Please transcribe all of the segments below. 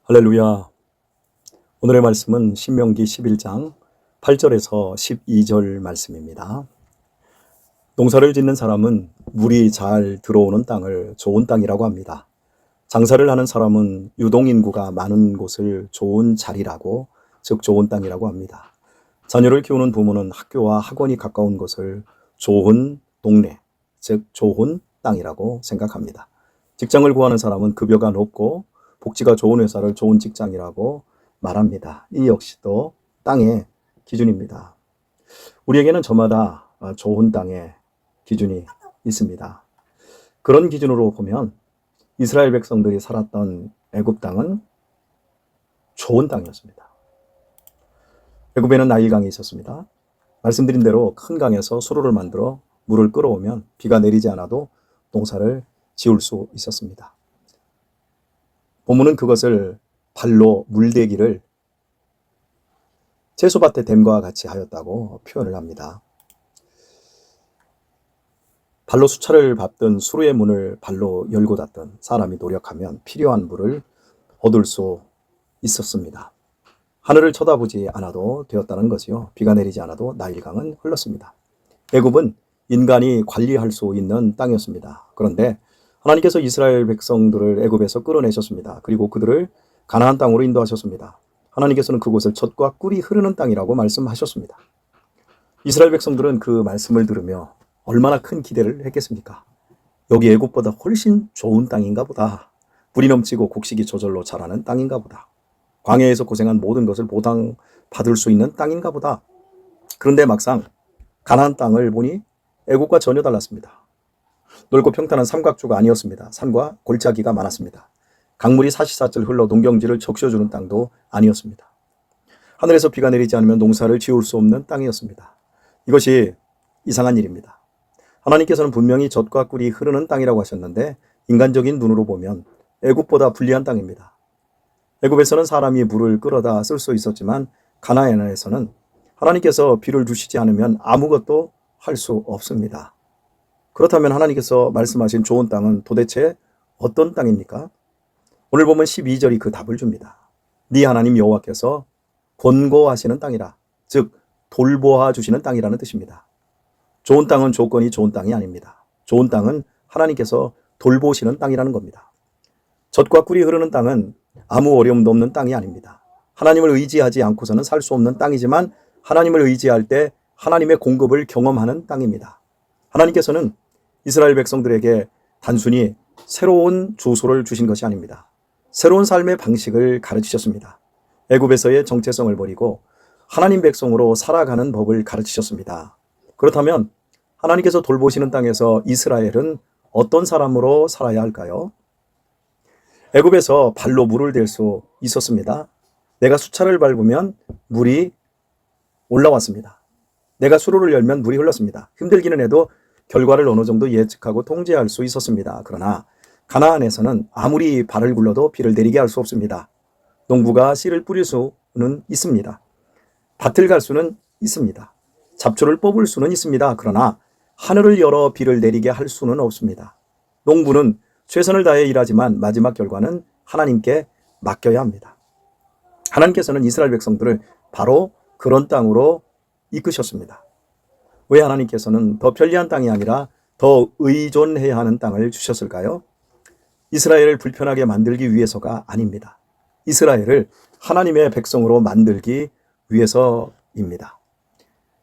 할렐루야. 오늘의 말씀은 신명기 11장 8절에서 12절 말씀입니다. 농사를 짓는 사람은 물이 잘 들어오는 땅을 좋은 땅이라고 합니다. 장사를 하는 사람은 유동인구가 많은 곳을 좋은 자리라고, 즉 좋은 땅이라고 합니다. 자녀를 키우는 부모는 학교와 학원이 가까운 곳을 좋은 동네, 즉 좋은 땅이라고 생각합니다. 직장을 구하는 사람은 급여가 높고 복지가 좋은 회사를 좋은 직장이라고 말합니다. 이 역시도 땅의 기준입니다. 우리에게는 저마다 좋은 땅의 기준이 있습니다. 그런 기준으로 보면 이스라엘 백성들이 살았던 애굽 땅은 좋은 땅이었습니다. 애굽에는 나일강이 있었습니다. 말씀드린 대로 큰 강에서 수로를 만들어 물을 끌어오면 비가 내리지 않아도 농사를 지을 수 있었습니다. 본문은 그것을 발로 물대기를 채소밭의 댐과 같이 하였다고 표현을 합니다. 발로 수차를 밟던 수로의 문을 발로 열고 닫던 사람이 노력하면 필요한 물을 얻을 수 있었습니다. 하늘을 쳐다보지 않아도 되었다는 것이요. 비가 내리지 않아도 나일강은 흘렀습니다. 애굽은 인간이 관리할 수 있는 땅이었습니다. 그런데 하나님께서 이스라엘 백성들을 애굽에서 끌어내셨습니다. 그리고 그들을 가나안 땅으로 인도하셨습니다. 하나님께서는 그곳을 젖과 꿀이 흐르는 땅이라고 말씀하셨습니다. 이스라엘 백성들은 그 말씀을 들으며 얼마나 큰 기대를 했겠습니까? 여기 애굽보다 훨씬 좋은 땅인가 보다. 물이 넘치고 곡식이 저절로 자라는 땅인가 보다. 광야에서 고생한 모든 것을 보상받을 수 있는 땅인가 보다. 그런데 막상 가나안 땅을 보니 애굽과 전혀 달랐습니다. 넓고 평탄한 삼각주가 아니었습니다. 산과 골짜기가 많았습니다. 강물이 사시사철 흘러 농경지를 적셔주는 땅도 아니었습니다. 하늘에서 비가 내리지 않으면 농사를 지을 수 없는 땅이었습니다. 이것이 이상한 일입니다. 하나님께서는 분명히 젖과 꿀이 흐르는 땅이라고 하셨는데 인간적인 눈으로 보면 애굽보다 불리한 땅입니다. 애굽에서는 사람이 물을 끌어다 쓸 수 있었지만 가나안에서는 하나님께서 비를 주시지 않으면 아무것도 할 수 없습니다. 그렇다면 하나님께서 말씀하신 좋은 땅은 도대체 어떤 땅입니까? 오늘 보면 12절이 그 답을 줍니다. 네 하나님 여호와께서 권고하시는 땅이라, 즉 돌보아 주시는 땅이라는 뜻입니다. 좋은 땅은 조건이 좋은 땅이 아닙니다. 좋은 땅은 하나님께서 돌보시는 땅이라는 겁니다. 젖과 꿀이 흐르는 땅은 아무 어려움도 없는 땅이 아닙니다. 하나님을 의지하지 않고서는 살 수 없는 땅이지만 하나님을 의지할 때 하나님의 공급을 경험하는 땅입니다. 하나님께서는 이스라엘 백성들에게 단순히 새로운 주소를 주신 것이 아닙니다. 새로운 삶의 방식을 가르치셨습니다. 애굽에서의 정체성을 버리고 하나님 백성으로 살아가는 법을 가르치셨습니다. 그렇다면 하나님께서 돌보시는 땅에서 이스라엘은 어떤 사람으로 살아야 할까요? 애굽에서 발로 물을 댈 수 있었습니다. 내가 수차를 밟으면 물이 올라왔습니다. 내가 수로를 열면 물이 흘렀습니다. 힘들기는 해도 결과를 어느 정도 예측하고 통제할 수 있었습니다. 그러나 가나안에서는 아무리 발을 굴러도 비를 내리게 할 수 없습니다. 농부가 씨를 뿌릴 수는 있습니다. 밭을 갈 수는 있습니다. 잡초를 뽑을 수는 있습니다. 그러나 하늘을 열어 비를 내리게 할 수는 없습니다. 농부는 최선을 다해 일하지만 마지막 결과는 하나님께 맡겨야 합니다. 하나님께서는 이스라엘 백성들을 바로 그런 땅으로 이끄셨습니다. 왜 하나님께서는 더 편리한 땅이 아니라 더 의존해야 하는 땅을 주셨을까요? 이스라엘을 불편하게 만들기 위해서가 아닙니다. 이스라엘을 하나님의 백성으로 만들기 위해서입니다.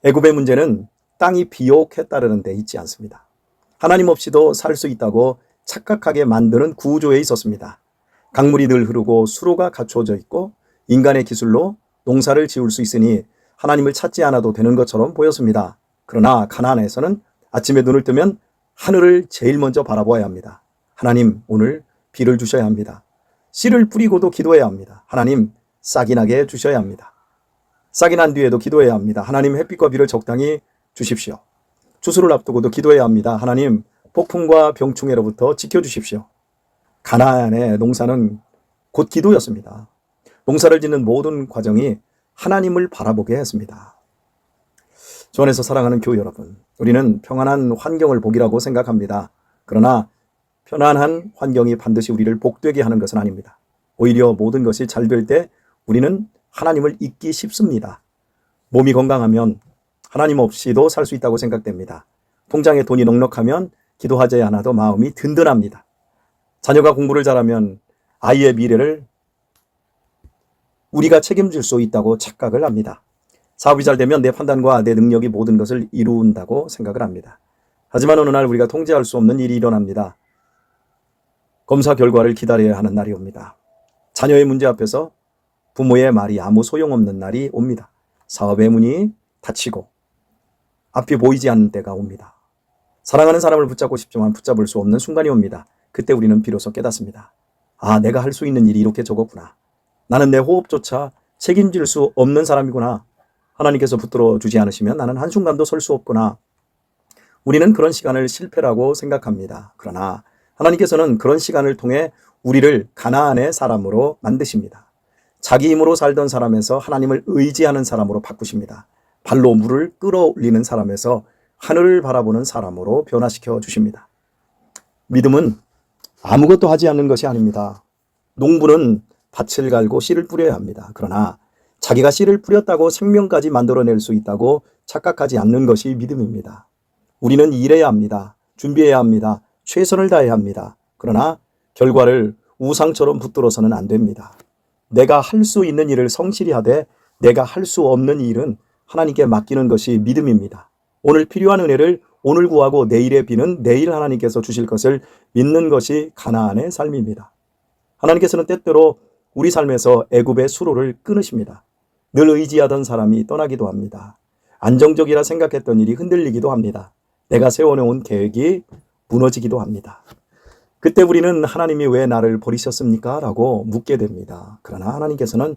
애굽의 문제는 땅이 비옥했다는 데 있지 않습니다. 하나님 없이도 살 수 있다고 착각하게 만드는 구조에 있었습니다. 강물이 늘 흐르고 수로가 갖추어져 있고 인간의 기술로 농사를 지을 수 있으니 하나님을 찾지 않아도 되는 것처럼 보였습니다. 그러나 가나안에서는 아침에 눈을 뜨면 하늘을 제일 먼저 바라보아야 합니다. 하나님, 오늘 비를 주셔야 합니다. 씨를 뿌리고도 기도해야 합니다. 하나님, 싹이 나게 주셔야 합니다. 싹이 난 뒤에도 기도해야 합니다. 하나님, 햇빛과 비를 적당히 주십시오. 추수를 앞두고도 기도해야 합니다. 하나님, 폭풍과 병충해로부터 지켜주십시오. 가나안의 농사는 곧 기도였습니다. 농사를 짓는 모든 과정이 하나님을 바라보게 했습니다. 주 안에서 사랑하는 교회 여러분, 우리는 평안한 환경을 복이라고 생각합니다. 그러나 편안한 환경이 반드시 우리를 복되게 하는 것은 아닙니다. 오히려 모든 것이 잘 될 때 우리는 하나님을 잊기 쉽습니다. 몸이 건강하면 하나님 없이도 살 수 있다고 생각됩니다. 통장에 돈이 넉넉하면 기도하지 않아도 마음이 든든합니다. 자녀가 공부를 잘하면 아이의 미래를 우리가 책임질 수 있다고 착각을 합니다. 사업이 잘 되면 내 판단과 내 능력이 모든 것을 이룬다고 생각을 합니다. 하지만 어느 날 우리가 통제할 수 없는 일이 일어납니다. 검사 결과를 기다려야 하는 날이 옵니다. 자녀의 문제 앞에서 부모의 말이 아무 소용없는 날이 옵니다. 사업의 문이 닫히고 앞이 보이지 않는 때가 옵니다. 사랑하는 사람을 붙잡고 싶지만 붙잡을 수 없는 순간이 옵니다. 그때 우리는 비로소 깨닫습니다. 아, 내가 할 수 있는 일이 이렇게 적었구나. 나는 내 호흡조차 책임질 수 없는 사람이구나. 하나님께서 붙들어 주지 않으시면 나는 한순간도 설 수 없구나. 우리는 그런 시간을 실패라고 생각합니다. 그러나 하나님께서는 그런 시간을 통해 우리를 가나안의 사람으로 만드십니다. 자기 힘으로 살던 사람에서 하나님을 의지하는 사람으로 바꾸십니다. 발로 물을 끌어올리는 사람에서 하늘을 바라보는 사람으로 변화시켜 주십니다. 믿음은 아무것도 하지 않는 것이 아닙니다. 농부는 밭을 갈고 씨를 뿌려야 합니다. 그러나 자기가 씨를 뿌렸다고 생명까지 만들어낼 수 있다고 착각하지 않는 것이 믿음입니다. 우리는 일해야 합니다. 준비해야 합니다. 최선을 다해야 합니다. 그러나 결과를 우상처럼 붙들어서는 안 됩니다. 내가 할 수 있는 일을 성실히 하되 내가 할 수 없는 일은 하나님께 맡기는 것이 믿음입니다. 오늘 필요한 은혜를 오늘 구하고 내일의 비는 내일 하나님께서 주실 것을 믿는 것이 가나안의 삶입니다. 하나님께서는 때때로 우리 삶에서 애굽의 수로를 끊으십니다. 늘 의지하던 사람이 떠나기도 합니다. 안정적이라 생각했던 일이 흔들리기도 합니다. 내가 세워놓은 계획이 무너지기도 합니다. 그때 우리는 하나님이 왜 나를 버리셨습니까? 라고 묻게 됩니다. 그러나 하나님께서는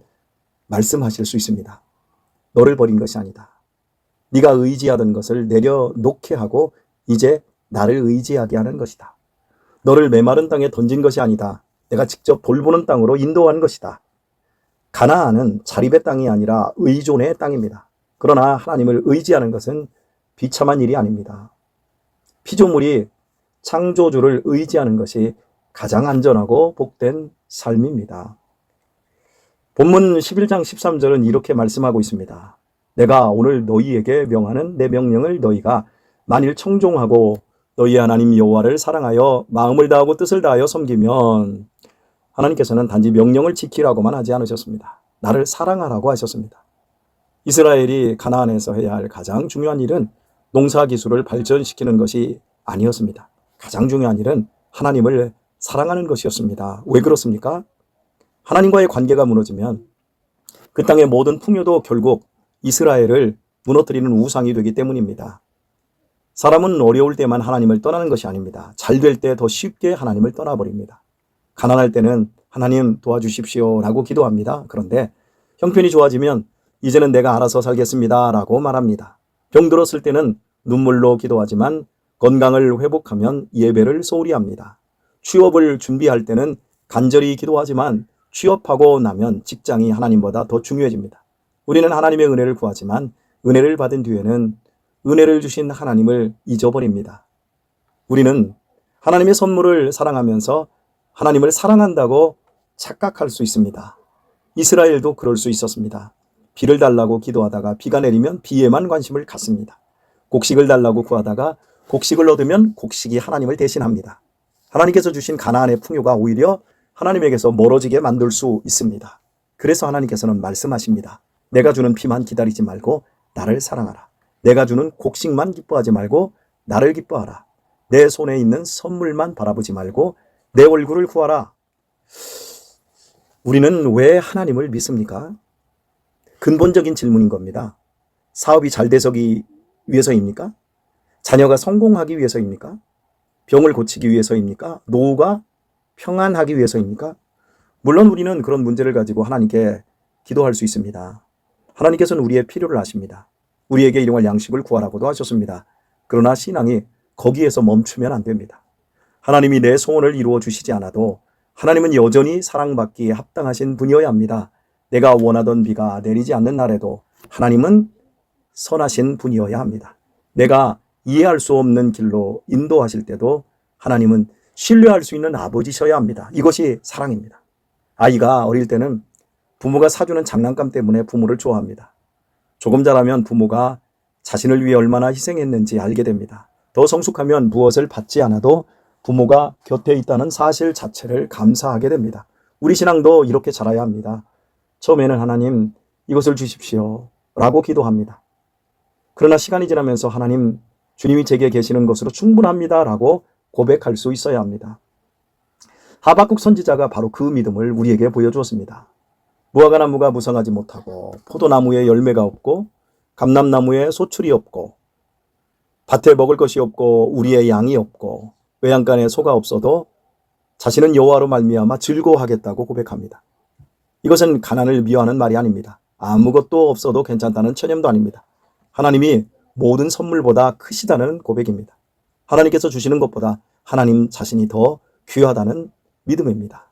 말씀하실 수 있습니다. 너를 버린 것이 아니다. 네가 의지하던 것을 내려놓게 하고 이제 나를 의지하게 하는 것이다. 너를 메마른 땅에 던진 것이 아니다. 내가 직접 돌보는 땅으로 인도한 것이다. 가나안은 자립의 땅이 아니라 의존의 땅입니다. 그러나 하나님을 의지하는 것은 비참한 일이 아닙니다. 피조물이 창조주를 의지하는 것이 가장 안전하고 복된 삶입니다. 본문 11장 13절은 이렇게 말씀하고 있습니다. 내가 오늘 너희에게 명하는 내 명령을 너희가 만일 청종하고 너희 하나님 여호와를 사랑하여 마음을 다하고 뜻을 다하여 섬기면, 하나님께서는 단지 명령을 지키라고만 하지 않으셨습니다. 나를 사랑하라고 하셨습니다. 이스라엘이 가나안에서 해야 할 가장 중요한 일은 농사 기술을 발전시키는 것이 아니었습니다. 가장 중요한 일은 하나님을 사랑하는 것이었습니다. 왜 그렇습니까? 하나님과의 관계가 무너지면 그 땅의 모든 풍요도 결국 이스라엘을 무너뜨리는 우상이 되기 때문입니다. 사람은 어려울 때만 하나님을 떠나는 것이 아닙니다. 잘 될 때 더 쉽게 하나님을 떠나버립니다. 가난할 때는 하나님 도와주십시오 라고 기도합니다. 그런데 형편이 좋아지면 이제는 내가 알아서 살겠습니다 라고 말합니다. 병들었을 때는 눈물로 기도하지만 건강을 회복하면 예배를 소홀히 합니다. 취업을 준비할 때는 간절히 기도하지만 취업하고 나면 직장이 하나님보다 더 중요해집니다. 우리는 하나님의 은혜를 구하지만 은혜를 받은 뒤에는 은혜를 주신 하나님을 잊어버립니다. 우리는 하나님의 선물을 사랑하면서 하나님을 사랑한다고 착각할 수 있습니다. 이스라엘도 그럴 수 있었습니다. 비를 달라고 기도하다가 비가 내리면 비에만 관심을 갖습니다. 곡식을 달라고 구하다가 곡식을 얻으면 곡식이 하나님을 대신합니다. 하나님께서 주신 가나안의 풍요가 오히려 하나님에게서 멀어지게 만들 수 있습니다. 그래서 하나님께서는 말씀하십니다. 내가 주는 피만 기다리지 말고 나를 사랑하라. 내가 주는 곡식만 기뻐하지 말고 나를 기뻐하라. 내 손에 있는 선물만 바라보지 말고 내 얼굴을 구하라. 우리는 왜 하나님을 믿습니까? 근본적인 질문인 겁니다. 사업이 잘 되기 위해서입니까? 자녀가 성공하기 위해서입니까? 병을 고치기 위해서입니까? 노후가 평안하기 위해서입니까? 물론 우리는 그런 문제를 가지고 하나님께 기도할 수 있습니다. 하나님께서는 우리의 필요를 아십니다. 우리에게 일용할 양식을 구하라고도 하셨습니다. 그러나 신앙이 거기에서 멈추면 안 됩니다. 하나님이 내 소원을 이루어 주시지 않아도 하나님은 여전히 사랑받기에 합당하신 분이어야 합니다. 내가 원하던 비가 내리지 않는 날에도 하나님은 선하신 분이어야 합니다. 내가 이해할 수 없는 길로 인도하실 때도 하나님은 신뢰할 수 있는 아버지셔야 합니다. 이것이 사랑입니다. 아이가 어릴 때는 부모가 사주는 장난감 때문에 부모를 좋아합니다. 조금 자라면 부모가 자신을 위해 얼마나 희생했는지 알게 됩니다. 더 성숙하면 무엇을 받지 않아도 부모가 곁에 있다는 사실 자체를 감사하게 됩니다. 우리 신앙도 이렇게 자라야 합니다. 처음에는 하나님 이것을 주십시오 라고 기도합니다. 그러나 시간이 지나면서 하나님 주님이 제게 계시는 것으로 충분합니다 라고 고백할 수 있어야 합니다. 하박국 선지자가 바로 그 믿음을 우리에게 보여주었습니다. 무화과나무가 무성하지 못하고 포도나무에 열매가 없고 감람나무에 소출이 없고 밭에 먹을 것이 없고 우리의 양이 없고 외양간에 소가 없어도 자신은 여호와로 말미암아 즐거워하겠다고 고백합니다. 이것은 가난을 미워하는 말이 아닙니다. 아무것도 없어도 괜찮다는 천념도 아닙니다. 하나님이 모든 선물보다 크시다는 고백입니다. 하나님께서 주시는 것보다 하나님 자신이 더 귀하다는 믿음입니다.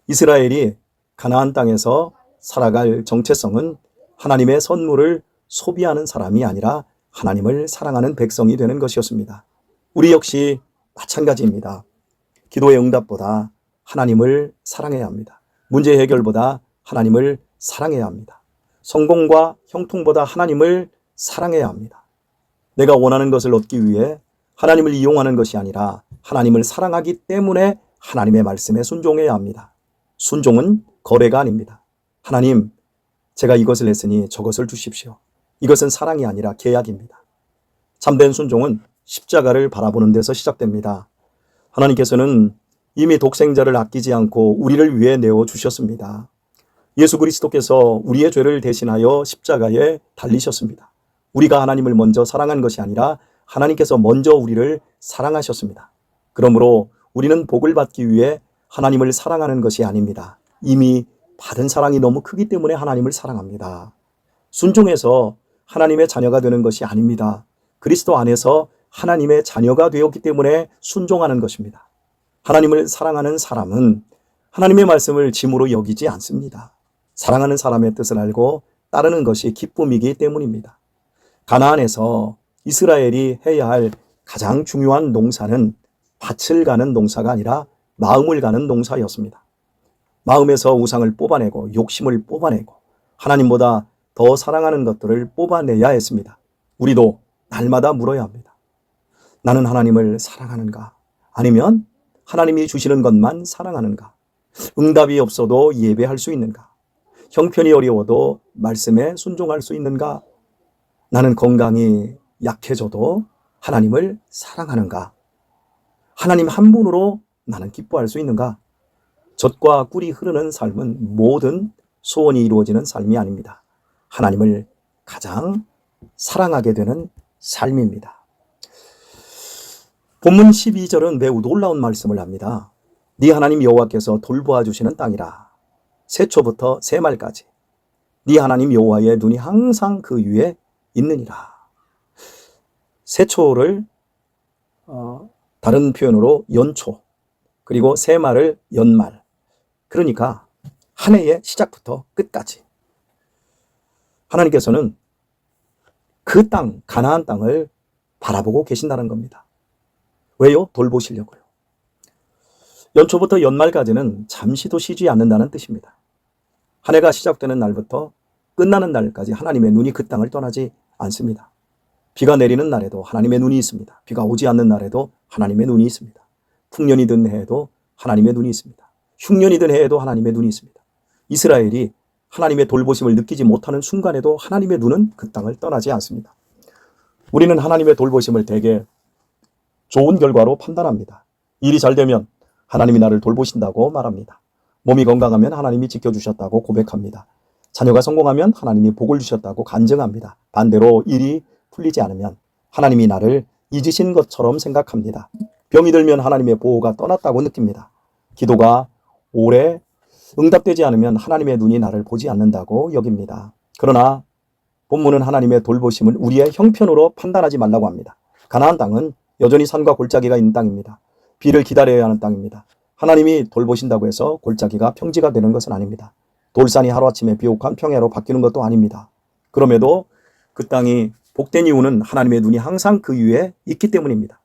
이스라엘이 가나안 땅에서 살아갈 정체성은 하나님의 선물을 소비하는 사람이 아니라 하나님을 사랑하는 백성이 되는 것이었습니다. 우리 역시 마찬가지입니다. 기도의 응답보다 하나님을 사랑해야 합니다. 문제 해결보다 하나님을 사랑해야 합니다. 성공과 형통보다 하나님을 사랑해야 합니다. 내가 원하는 것을 얻기 위해 하나님을 이용하는 것이 아니라 하나님을 사랑하기 때문에 하나님의 말씀에 순종해야 합니다. 순종은 거래가 아닙니다. 하나님, 제가 이것을 했으니 저것을 주십시오. 이것은 사랑이 아니라 계약입니다. 참된 순종은 십자가를 바라보는 데서 시작됩니다. 하나님께서는 이미 독생자를 아끼지 않고 우리를 위해 내어주셨습니다. 예수 그리스도께서 우리의 죄를 대신하여 십자가에 달리셨습니다. 우리가 하나님을 먼저 사랑한 것이 아니라 하나님께서 먼저 우리를 사랑하셨습니다. 그러므로 우리는 복을 받기 위해 하나님을 사랑하는 것이 아닙니다. 이미 받은 사랑이 너무 크기 때문에 하나님을 사랑합니다. 순종해서 하나님의 자녀가 되는 것이 아닙니다. 그리스도 안에서 하나님의 자녀가 되었기 때문에 순종하는 것입니다. 하나님을 사랑하는 사람은 하나님의 말씀을 짐으로 여기지 않습니다. 사랑하는 사람의 뜻을 알고 따르는 것이 기쁨이기 때문입니다. 가나안에서 이스라엘이 해야 할 가장 중요한 농사는 밭을 가는 농사가 아니라 마음을 가는 농사였습니다. 마음에서 우상을 뽑아내고 욕심을 뽑아내고 하나님보다 더 사랑하는 것들을 뽑아내야 했습니다. 우리도 날마다 물어야 합니다. 나는 하나님을 사랑하는가? 아니면 하나님이 주시는 것만 사랑하는가? 응답이 없어도 예배할 수 있는가? 형편이 어려워도 말씀에 순종할 수 있는가? 나는 건강이 약해져도 하나님을 사랑하는가? 하나님 한 분으로 나는 기뻐할 수 있는가? 젖과 꿀이 흐르는 삶은 모든 소원이 이루어지는 삶이 아닙니다. 하나님을 가장 사랑하게 되는 삶입니다. 본문 12절은 매우 놀라운 말씀을 합니다. 네 하나님 여호와께서 돌보아 주시는 땅이라. 새초부터 새말까지 네 하나님 여호와의 눈이 항상 그 위에 있느니라. 새초를 다른 표현으로 연초, 그리고 새말을 연말. 그러니까 한 해의 시작부터 끝까지 하나님께서는 그 땅, 가나안 땅을 바라보고 계신다는 겁니다. 왜요? 돌보시려고요. 연초부터 연말까지는 잠시도 쉬지 않는다는 뜻입니다. 한 해가 시작되는 날부터 끝나는 날까지 하나님의 눈이 그 땅을 떠나지 않습니다. 비가 내리는 날에도 하나님의 눈이 있습니다. 비가 오지 않는 날에도 하나님의 눈이 있습니다. 풍년이 든 해에도 하나님의 눈이 있습니다. 흉년이 든 해에도 하나님의 눈이 있습니다. 이스라엘이 하나님의 돌보심을 느끼지 못하는 순간에도 하나님의 눈은 그 땅을 떠나지 않습니다. 우리는 하나님의 돌보심을 대개 좋은 결과로 판단합니다. 일이 잘 되면 하나님이 나를 돌보신다고 말합니다. 몸이 건강하면 하나님이 지켜주셨다고 고백합니다. 자녀가 성공하면 하나님이 복을 주셨다고 간증합니다. 반대로 일이 풀리지 않으면 하나님이 나를 잊으신 것처럼 생각합니다. 병이 들면 하나님의 보호가 떠났다고 느낍니다. 기도가 오래 응답되지 않으면 하나님의 눈이 나를 보지 않는다고 여깁니다. 그러나 본문은 하나님의 돌보심을 우리의 형편으로 판단하지 말라고 합니다. 가나안 땅은 여전히 산과 골짜기가 있는 땅입니다. 비를 기다려야 하는 땅입니다. 하나님이 돌보신다고 해서 골짜기가 평지가 되는 것은 아닙니다. 돌산이 하루아침에 비옥한 평야로 바뀌는 것도 아닙니다. 그럼에도 그 땅이 복된 이유는 하나님의 눈이 항상 그 위에 있기 때문입니다.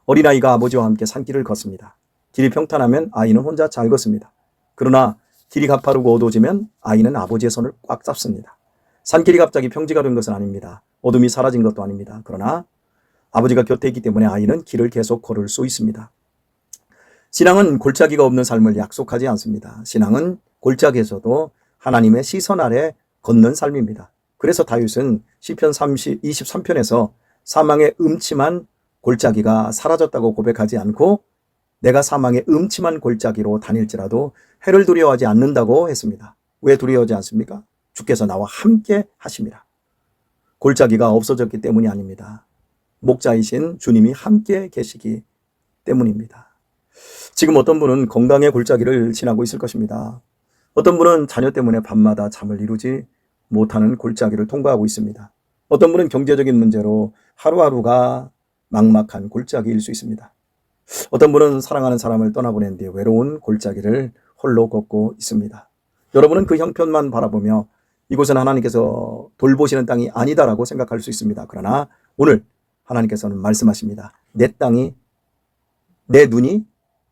어린아이가 아버지와 함께 산길을 걷습니다. 길이 평탄하면 아이는 혼자 잘 걷습니다. 그러나 길이 가파르고 어두워지면 아이는 아버지의 손을 꽉 잡습니다. 산길이 갑자기 평지가 된 것은 아닙니다. 어둠이 사라진 것도 아닙니다. 그러나 아버지가 곁에 있기 때문에 아이는 길을 계속 걸을 수 있습니다. 신앙은 골짜기가 없는 삶을 약속하지 않습니다. 신앙은 골짜기에서도 하나님의 시선 아래 걷는 삶입니다. 그래서 다윗은 시편 23편에서 사망의 음침한 골짜기가 사라졌다고 고백하지 않고 내가 사망의 음침한 골짜기로 다닐지라도 해를 두려워하지 않는다고 했습니다. 왜 두려워하지 않습니까? 주께서 나와 함께 하십니다. 골짜기가 없어졌기 때문이 아닙니다. 목자이신 주님이 함께 계시기 때문입니다. 지금 어떤 분은 건강의 골짜기를 지나고 있을 것입니다. 어떤 분은 자녀 때문에 밤마다 잠을 이루지 못하는 골짜기를 통과하고 있습니다. 어떤 분은 경제적인 문제로 하루하루가 막막한 골짜기일 수 있습니다. 어떤 분은 사랑하는 사람을 떠나보낸 뒤에 외로운 골짜기를 홀로 걷고 있습니다. 여러분은 그 형편만 바라보며 이곳은 하나님께서 돌보시는 땅이 아니다라고 생각할 수 있습니다. 그러나 오늘 하나님께서는 말씀하십니다. 내 땅이, 내 눈이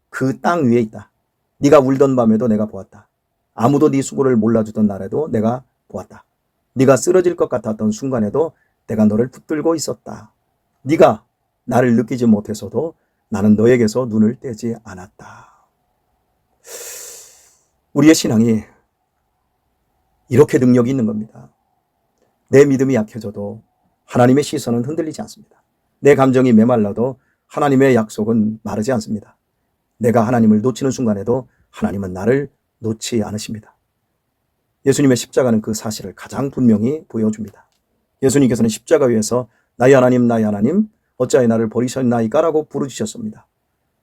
그 땅 위에 있다. 네가 울던 밤에도 내가 보았다. 아무도 네 수고를 몰라주던 날에도 내가 보았다. 네가 쓰러질 것 같았던 순간에도 내가 너를 붙들고 있었다. 네가 나를 느끼지 못해서도 나는 너에게서 눈을 떼지 않았다. 우리의 신앙이 이렇게 능력이 있는 겁니다. 내 믿음이 약해져도 하나님의 시선은 흔들리지 않습니다. 내 감정이 메말라도 하나님의 약속은 마르지 않습니다. 내가 하나님을 놓치는 순간에도 하나님은 나를 놓지 않으십니다. 예수님의 십자가는 그 사실을 가장 분명히 보여줍니다. 예수님께서는 십자가 위에서 나의 하나님 어찌하여 나를 버리셨나이까 라고 부르짖으셨습니다.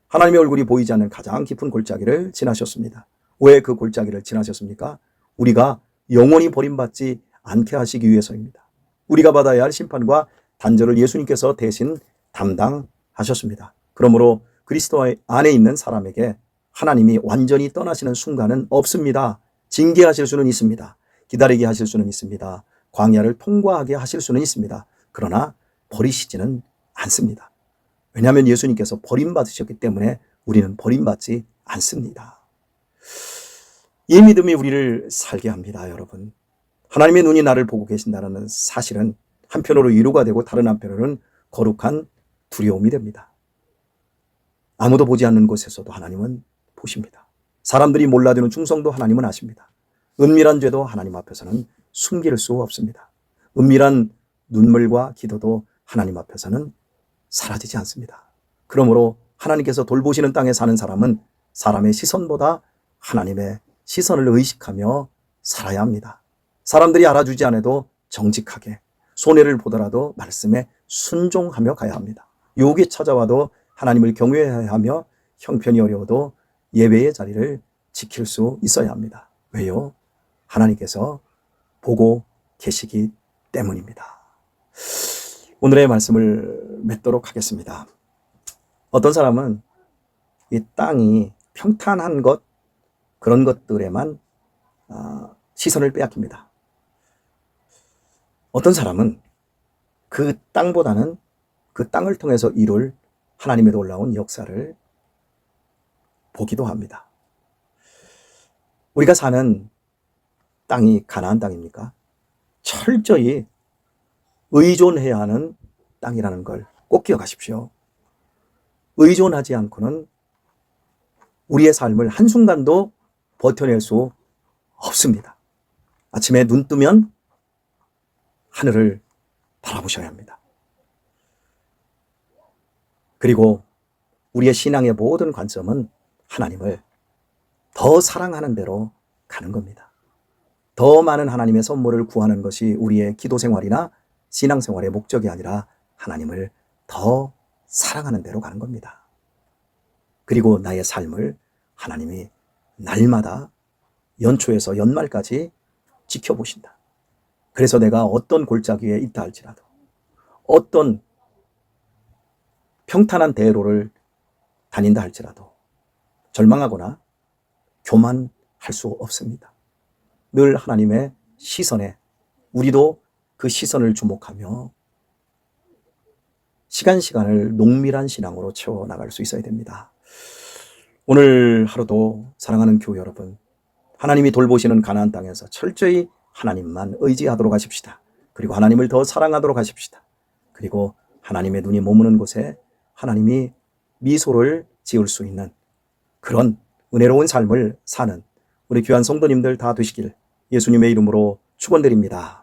하나님의 얼굴이 보이지 않는 가장 깊은 골짜기를 지나셨습니다. 왜 그 골짜기를 지나셨습니까? 우리가 영원히 버림받지 않게 하시기 위해서입니다. 우리가 받아야 할 심판과 단절을 예수님께서 대신 담당하셨습니다. 그러므로 그리스도 안에 있는 사람에게 하나님이 완전히 떠나시는 순간은 없습니다. 징계하실 수는 있습니다. 기다리게 하실 수는 있습니다. 광야를 통과하게 하실 수는 있습니다. 그러나 버리시지는 않습니다. 왜냐하면 예수님께서 버림받으셨기 때문에 우리는 버림받지 않습니다. 이 믿음이 우리를 살게 합니다, 여러분. 하나님의 눈이 나를 보고 계신다는 사실은 한편으로 위로가 되고 다른 한편으로는 거룩한 두려움이 됩니다. 아무도 보지 않는 곳에서도 하나님은 보십니다. 사람들이 몰라주는 충성도 하나님은 아십니다. 은밀한 죄도 하나님 앞에서는 숨길 수 없습니다. 은밀한 눈물과 기도도 하나님 앞에서는 사라지지 않습니다. 그러므로 하나님께서 돌보시는 땅에 사는 사람은 사람의 시선보다 하나님의 시선을 의식하며 살아야 합니다. 사람들이 알아주지 않아도 정직하게, 손해를 보더라도 말씀에 순종하며 가야 합니다. 유혹이 찾아와도 하나님을 경외해야 하며 형편이 어려워도 예배의 자리를 지킬 수 있어야 합니다. 왜요? 하나님께서 보고 계시기 때문입니다. 오늘의 말씀을 맺도록 하겠습니다. 어떤 사람은 이 땅이 평탄한 것, 그런 것들에만 시선을 빼앗깁니다. 어떤 사람은 그 땅보다는 그 땅을 통해서 이룰 하나님의 놀라운 역사를 보기도 합니다. 우리가 사는 땅이 가나안 땅입니까? 철저히 의존해야 하는 땅이라는 걸 꼭 기억하십시오. 의존하지 않고는 우리의 삶을 한순간도 버텨낼 수 없습니다. 아침에 눈 뜨면 하늘을 바라보셔야 합니다. 그리고 우리의 신앙의 모든 관점은 하나님을 더 사랑하는 대로 가는 겁니다. 더 많은 하나님의 선물을 구하는 것이 우리의 기도 생활이나 신앙 생활의 목적이 아니라 하나님을 더 사랑하는 대로 가는 겁니다. 그리고 나의 삶을 하나님이 날마다 연초에서 연말까지 지켜보신다. 그래서 내가 어떤 골짜기에 있다 할지라도, 어떤 평탄한 대로를 다닌다 할지라도 절망하거나 교만할 수 없습니다. 늘 하나님의 시선에 우리도 그 시선을 주목하며 시간을 농밀한 신앙으로 채워나갈 수 있어야 됩니다. 오늘 하루도 사랑하는 교회 여러분, 하나님이 돌보시는 가나안 땅에서 철저히 하나님만 의지하도록 하십시다. 그리고 하나님을 더 사랑하도록 하십시다. 그리고 하나님의 눈이 머무는 곳에 하나님이 미소를 지을 수 있는 그런 은혜로운 삶을 사는 우리 귀한 성도님들 다 되시길 예수님의 이름으로 축원드립니다.